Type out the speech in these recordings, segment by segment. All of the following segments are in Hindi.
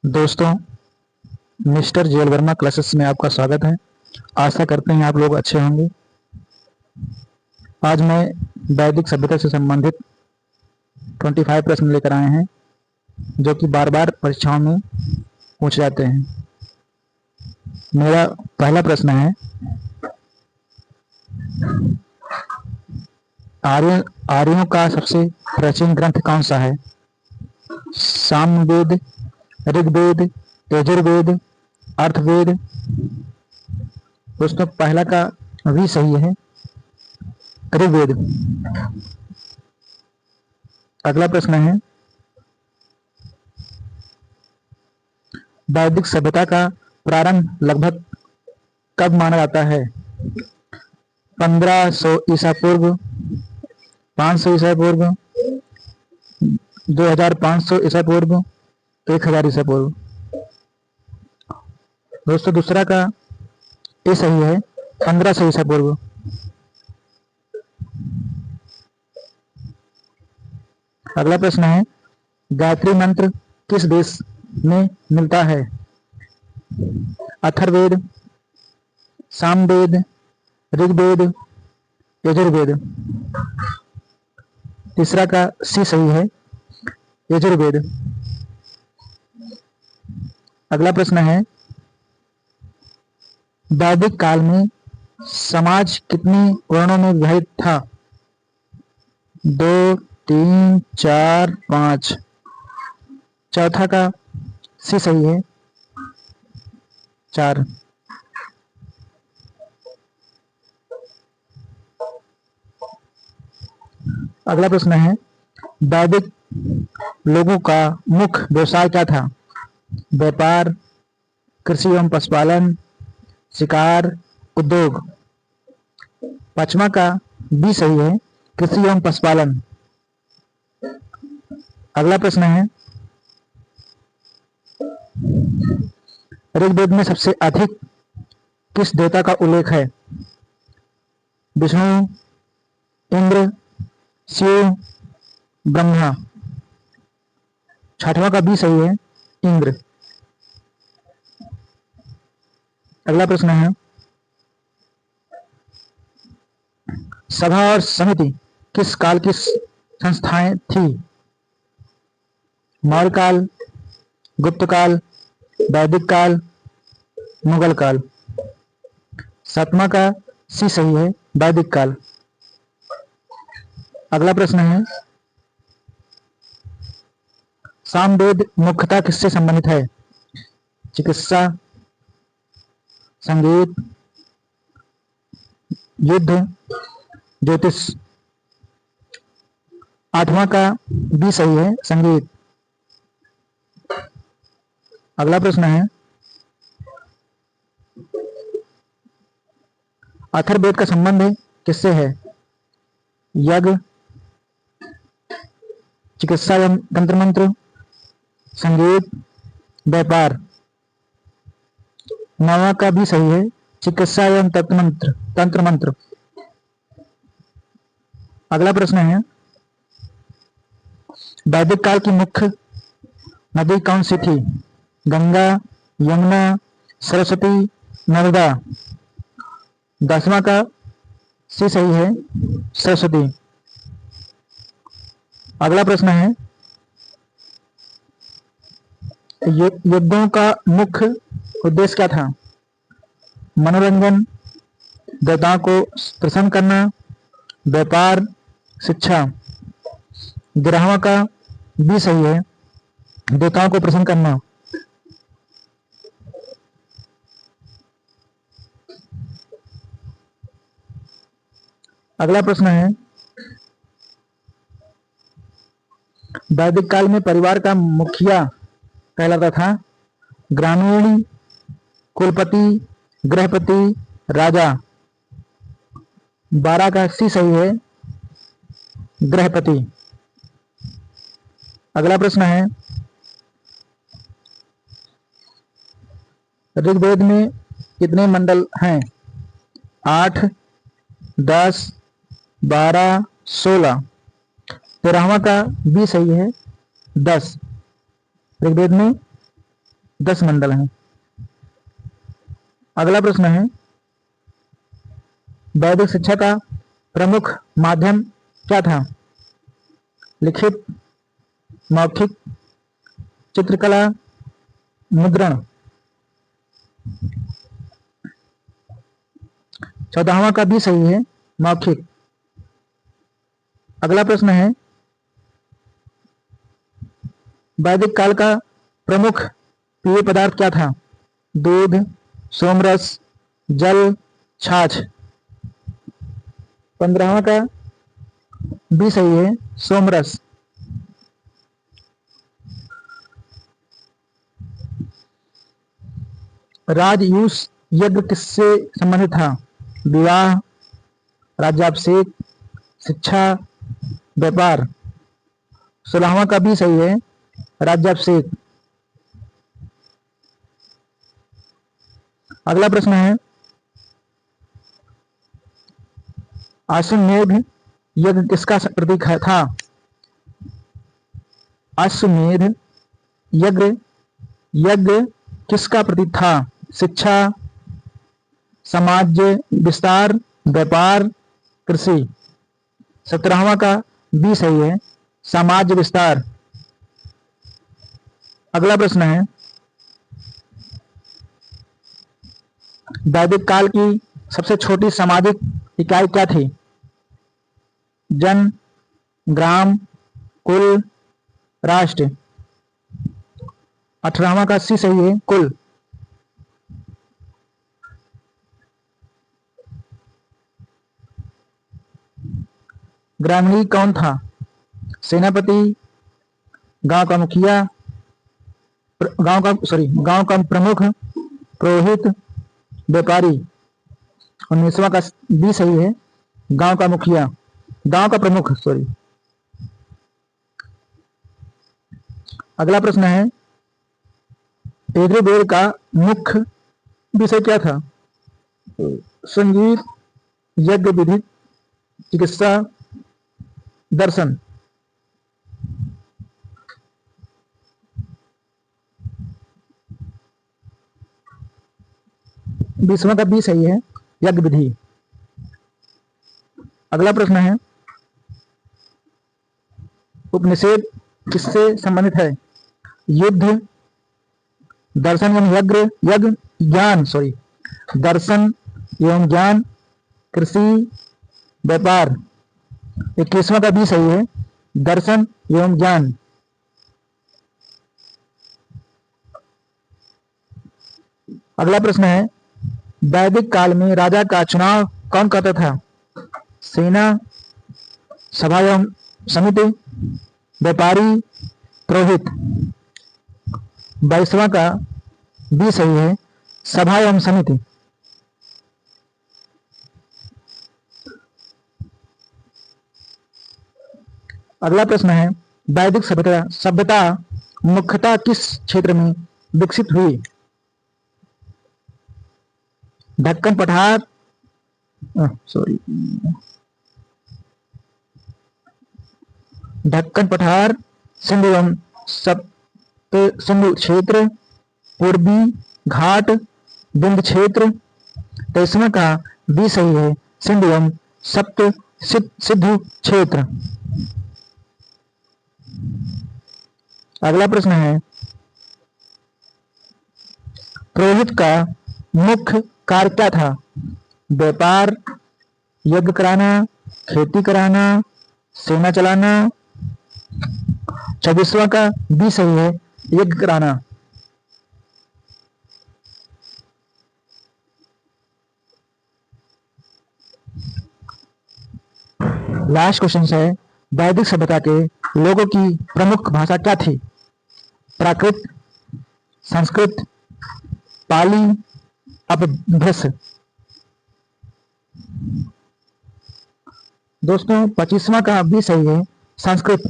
दोस्तों, मिस्टर जेएल वर्मा क्लासेस में आपका स्वागत है। आशा करते हैं आप लोग अच्छे होंगे। आज मैं वैदिक सभ्यता से संबंधित 25 प्रश्न लेकर आए हैं जो कि बार बार परीक्षाओं में पूछे जाते हैं। मेरा पहला प्रश्न है, आर्यों का सबसे प्राचीन ग्रंथ कौन सा है? सामवेद, ऋग्वेद, यजुर्वेद, अर्थवेद। दोस्तों, पहला का भी सही है, ऋग्वेद। अगला प्रश्न है, वैदिक सभ्यता का प्रारंभ लगभग कब माना जाता है? 1500 ईसा पूर्व, 500 ईसा पूर्व, 2500 ईसा पूर्व, 1000 ईसा पूर्व। दोस्तों, दूसरा का ये सही है, 1500 ईसा पूर्व। अगला प्रश्न है, गायत्री मंत्र किस देश में मिलता है? अथर्ववेद, सामवेद, ऋग्वेद, यजुर्वेद। तीसरा का सी सही है, यजुर्वेद। अगला प्रश्न है, वैदिक काल में समाज कितने वर्णों में विभाजित था? 2, 3, 4, 5। चौथा का सी सही है, 4। अगला प्रश्न है, वैदिक लोगों का मुख्य व्यवसाय क्या था? व्यापार, कृषि एवं पशुपालन, शिकार, उद्योग। पांचवा का बी सही है, कृषि एवं पशुपालन। अगला प्रश्न है, ऋग्वेद में सबसे अधिक किस देवता का उल्लेख है? विष्णु, इंद्र, शिव, ब्रह्मा। छठवां का बी सही है, इंद्र। अगला प्रश्न है, सभा और समिति किस काल की संस्थाएं थी? मौर्य काल, गुप्त काल, वैदिक काल, मुगल काल। सातवां का सी सही है, वैदिक काल। अगला प्रश्न है, सामवेद मुख्यतः किससे संबंधित है? चिकित्सा, संगीत, युद्ध, ज्योतिष। आठवां का बी सही है, संगीत। अगला प्रश्न है, अथर्ववेद का संबंध किससे है? यज्ञ, चिकित्सा एवं तंत्र मंत्र, संगीत, व्यापार। नौवां का भी सही है, चिकित्सा एवं तंत्र मंत्र। अगला प्रश्न है, वैदिक काल की मुख्य नदी कौन सी थी? गंगा, यमुना, सरस्वती, नर्मदा। 10वां का सी सही है, सरस्वती। अगला प्रश्न है, युद्धों का मुख्य उद्देश्य क्या था? मनोरंजन, देवताओं को प्रसन्न करना, व्यापार, शिक्षा। 11वां का भी सही है, देवताओं को प्रसन्न करना। अगला प्रश्न है, वैदिक काल में परिवार का मुखिया कहलाता था? ग्रामीण, कुलपति, गृहपति, राजा। 12 का सी सही है, गृहपति। अगला प्रश्न है, ऋग्वेद में कितने मंडल हैं? 8, 10, 12, 16। 13वां का भी सही है, 10। ऋग्वेद में 10 मंडल हैं। अगला प्रश्न है, वैदिक शिक्षा का प्रमुख माध्यम क्या था? लिखित, मौखिक, चित्रकला, मुद्रण। 14वां का भी सही है, मौखिक। अगला प्रश्न है, वैदिक काल का प्रमुख पेय पदार्थ क्या था? दूध, सोमरस, जल, छाछ। 15वां का भी सही है, सोमरस। राजयूष यज्ञ किससे संबंधित था? विवाह, राज्याभिषेक, शिक्षा, व्यापार। 16वां का भी सही है, राज्याभिषेक। अगला प्रश्न है, अश्वमेध यज्ञ किसका प्रतीक था? अश्वमेध यज्ञ यज्ञ किसका प्रतीक था? शिक्षा, समाज विस्तार, व्यापार, कृषि। 17वां का भी सही है, समाज विस्तार। अगला प्रश्न है, वैदिक काल की सबसे छोटी सामाजिक इकाई क्या थी? जन, ग्राम, कुल, राष्ट्र। 18वां का सी सही है, कुल। ग्रामीणी कौन था? सेनापति, गांव का मुखिया, गांव का प्रमुख, पुरोहित, व्यापारी। 19वां का भी सही है, गांव का मुखिया, गांव का प्रमुख। अगला प्रश्न है, यजुर्वेद का मुख्य विषय क्या था? संगीत, यज्ञ विधि, चिकित्सा, दर्शन। 20वां का भी सही है, यज्ञ विधि। अगला प्रश्न है, उपनिषद किससे संबंधित है? युद्ध, दर्शन एवं यज्ञ ज्ञान दर्शन एवं ज्ञान, कृषि, व्यापार। 21वां का भी सही है, दर्शन एवं ज्ञान। अगला प्रश्न है, वैदिक काल में राजा का चुनाव कौन करता था? सेना, सभा एवं समिति, व्यापारी, पुरोहित। 22वां का भी सही है, सभा एवं समिति। अगला प्रश्न है, वैदिक सभ्यता मुख्यतः किस क्षेत्र में विकसित हुई? दक्कन पठार ढक्कन पठार, सिंधु एवं सप्त सिंधु क्षेत्र, पूर्वी घाट, विंध्य क्षेत्र। 23वां का भी सही है, सिंधु एवं सप्त सिंधु क्षेत्र। अगला प्रश्न है, पुरोहित का मुख्य कार्य क्या था? व्यापार, यज्ञ कराना, खेती कराना, सेना चलाना। 24वां का भी सही है, यज्ञ कराना। लास्ट क्वेश्चन है, वैदिक सभ्यता के लोगों की प्रमुख भाषा क्या थी? प्राकृत, संस्कृत, पाली, अपभ्रंश। दोस्तों 25वां का भी सही है, संस्कृत।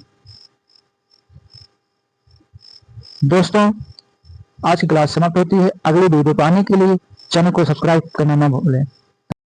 दोस्तों आज की क्लास समाप्त होती है। अगली वीडियो पाने के लिए चैनल को सब्सक्राइब करना ना भूलें।